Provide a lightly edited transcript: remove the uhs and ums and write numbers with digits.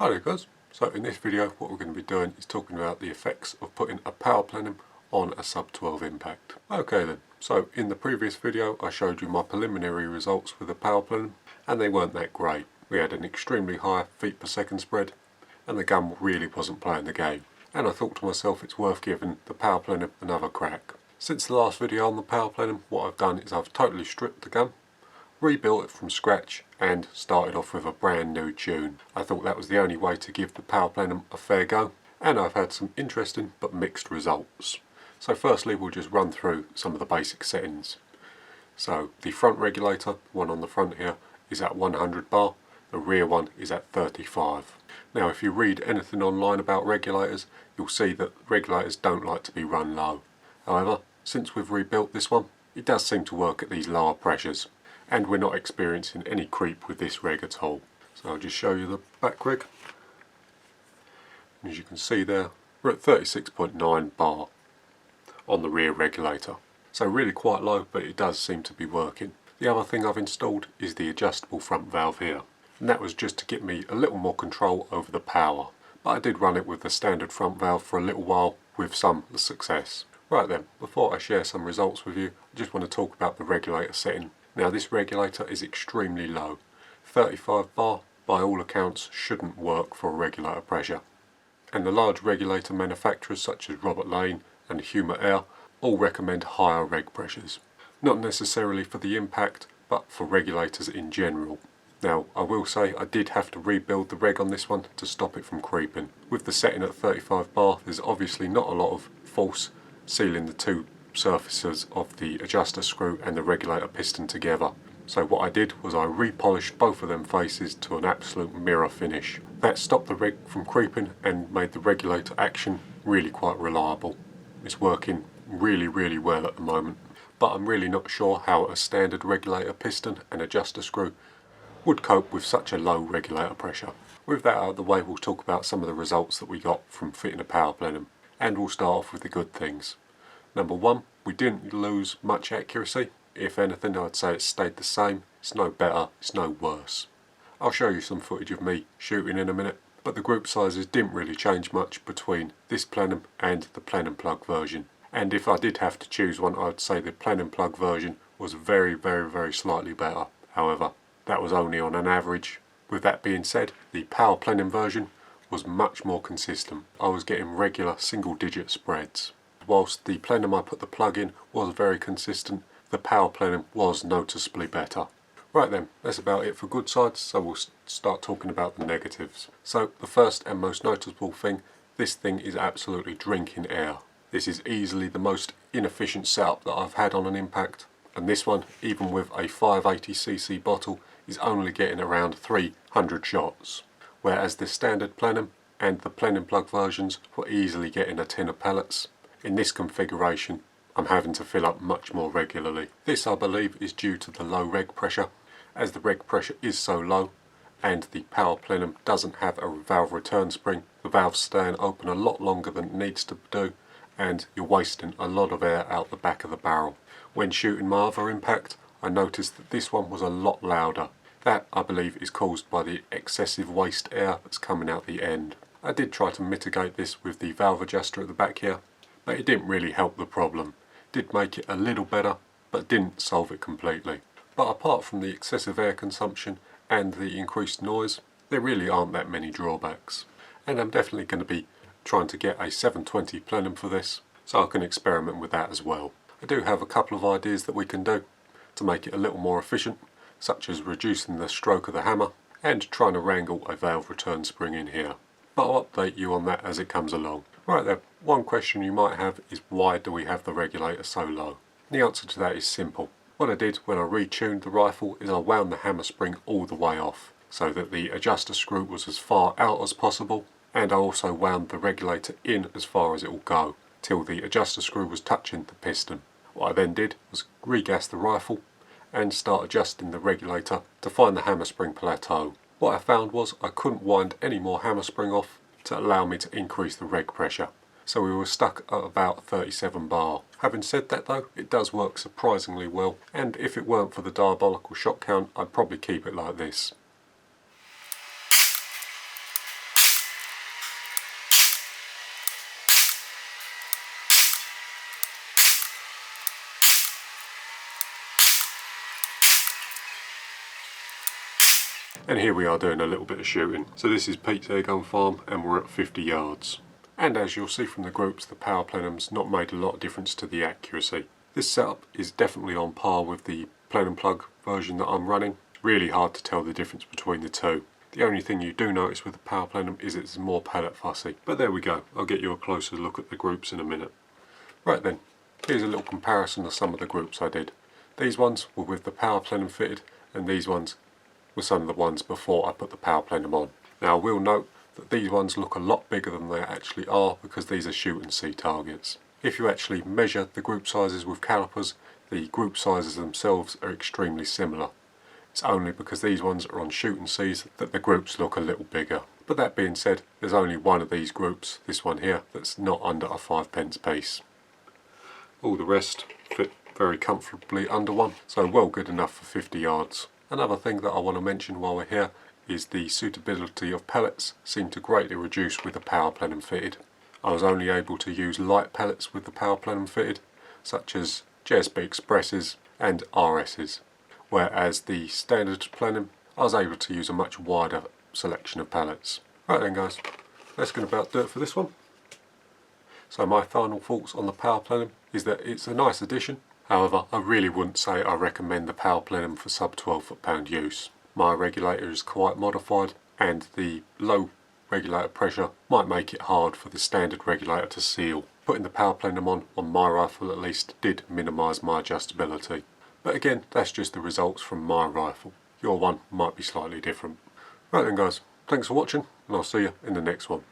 Hi there guys, so in this video what we're going to be doing is talking about the effects of putting a power plenum on a sub 12 impact. Okay then, so in the previous video I showed you my preliminary results with the power plenum and they weren't that great. We had an extremely high feet per second spread and the gun really wasn't playing the game. And I thought to myself it's worth giving the power plenum another crack. Since the last video on the power plenum, what I've done is I've totally stripped the gun, rebuilt it from scratch and started off with a brand new tune. I thought that was the only way to give the power plenum a fair go, and I've had some interesting but mixed results. So firstly we'll just run through some of the basic settings. So the front regulator, one on the front here, is at 100 bar, the rear one is at 35. Now if you read anything online about regulators, you'll see that regulators don't like to be run low. However, since we've rebuilt this one, it does seem to work at these lower pressures. And we're not experiencing any creep with this reg at all. So I'll just show you the back reg. As you can see there, we're at 36.9 bar on the rear regulator. So really quite low, but it does seem to be working. The other thing I've installed is the adjustable front valve here. And that was just to get me a little more control over the power. But I did run it with the standard front valve for a little while with some success. Right then, before I share some results with you, I just want to talk about the regulator setting. Now this regulator is extremely low. 35 bar, by all accounts, shouldn't work for a regulator pressure. And the large regulator manufacturers such as Robert Lane and Humour Air all recommend higher reg pressures. Not necessarily for the impact, but for regulators in general. Now I will say I did have to rebuild the reg on this one to stop it from creeping. With the setting at 35 bar, there's obviously not a lot of force sealing the two surfaces of the adjuster screw and the regulator piston together. So what I did was I repolished both of them faces to an absolute mirror finish. That stopped the reg from creeping and made the regulator action really quite reliable. It's working really well at the moment, but I'm really not sure how a standard regulator piston and adjuster screw would cope with such a low regulator pressure. With that out of the way, we'll talk about some of the results that we got from fitting a power plenum, and we'll start off with the good things. Number one, we didn't lose much accuracy. If anything, I'd say it stayed the same. It's no better, it's no worse. I'll show you some footage of me shooting in a minute, but the group sizes didn't really change much between this plenum and the plenum plug version. And if I did have to choose one, I'd say the plenum plug version was very slightly better. However, that was only on an average. With that being said, the power plenum version was much more consistent. I was getting regular single-digit spreads. Whilst the plenum I put the plug in was very consistent, the power plenum was noticeably better. Right then, that's about it for good sides, so we'll start talking about the negatives. So the first and most noticeable thing, this thing is absolutely drinking air. This is easily the most inefficient setup that I've had on an impact, and this one, even with a 580cc bottle, is only getting around 300 shots, whereas the standard plenum and the plenum plug versions were easily getting a tin of pellets. In this configuration, I'm having to fill up much more regularly. This, I believe, is due to the low reg pressure. As the reg pressure is so low and the power plenum doesn't have a valve return spring, the valve's staying open a lot longer than it needs to do, and you're wasting a lot of air out the back of the barrel. When shooting my other impact, I noticed that this one was a lot louder. That, I believe, is caused by the excessive waste air that's coming out the end. I did try to mitigate this with the valve adjuster at the back here, but it didn't really help the problem. Did make it a little better, but didn't solve it completely. But apart from the excessive air consumption and the increased noise, there really aren't that many drawbacks. And I'm definitely going to be trying to get a 720 plenum for this, so I can experiment with that as well. I do have a couple of ideas that we can do to make it a little more efficient, such as reducing the stroke of the hammer and trying to wrangle a valve return spring in here. But I'll update you on that as it comes along. Right then, one question you might have is why do we have the regulator so low? The answer to that is simple. What I did when I retuned the rifle is I wound the hammer spring all the way off, so that the adjuster screw was as far out as possible, and I also wound the regulator in as far as it will go, till the adjuster screw was touching the piston. What I then did was regas the rifle and start adjusting the regulator to find the hammer spring plateau. What I found was I couldn't wind any more hammer spring off to allow me to increase the reg pressure. So we were stuck at about 37 bar. Having said that though, it does work surprisingly well, and if it weren't for the diabolical shot count, I'd probably keep it like this. And here we are doing a little bit of shooting. So this is Pete's Airgun Farm and we're at 50 yards. And as you'll see from the groups, the power plenum's not made a lot of difference to the accuracy. This setup is definitely on par with the plenum plug version that I'm running. Really hard to tell the difference between the two. The only thing you do notice with the power plenum is it's more pellet fussy. But there we go, I'll get you a closer look at the groups in a minute. Right then, here's a little comparison of some of the groups I did. These ones were with the power plenum fitted, and these ones were some of the ones before I put the power plenum on. Now I will note that these ones look a lot bigger than they actually are because these are shoot and see targets. If you actually measure the group sizes with calipers, the group sizes themselves are extremely similar. It's only because these ones are on shoot and sees that the groups look a little bigger. But that being said, there's only one of these groups, this one here, that's not under a 5p piece. All the rest fit very comfortably under one, so well good enough for 50 yards. Another thing that I want to mention while we're here is the suitability of pellets seemed to greatly reduce with the power plenum fitted. I was only able to use light pellets with the power plenum fitted, such as JSB Expresses and RSs, whereas the standard plenum I was able to use a much wider selection of pellets. Right then guys, that's going to about do it for this one. So my final thoughts on the power plenum is that it's a nice addition. However, I really wouldn't say I recommend the power plenum for sub 12 foot-pound use. My regulator is quite modified and the low regulator pressure might make it hard for the standard regulator to seal. Putting the power plenum on my rifle at least did minimise my adjustability. But again, that's just the results from my rifle. Your one might be slightly different. Right then guys, thanks for watching and I'll see you in the next one.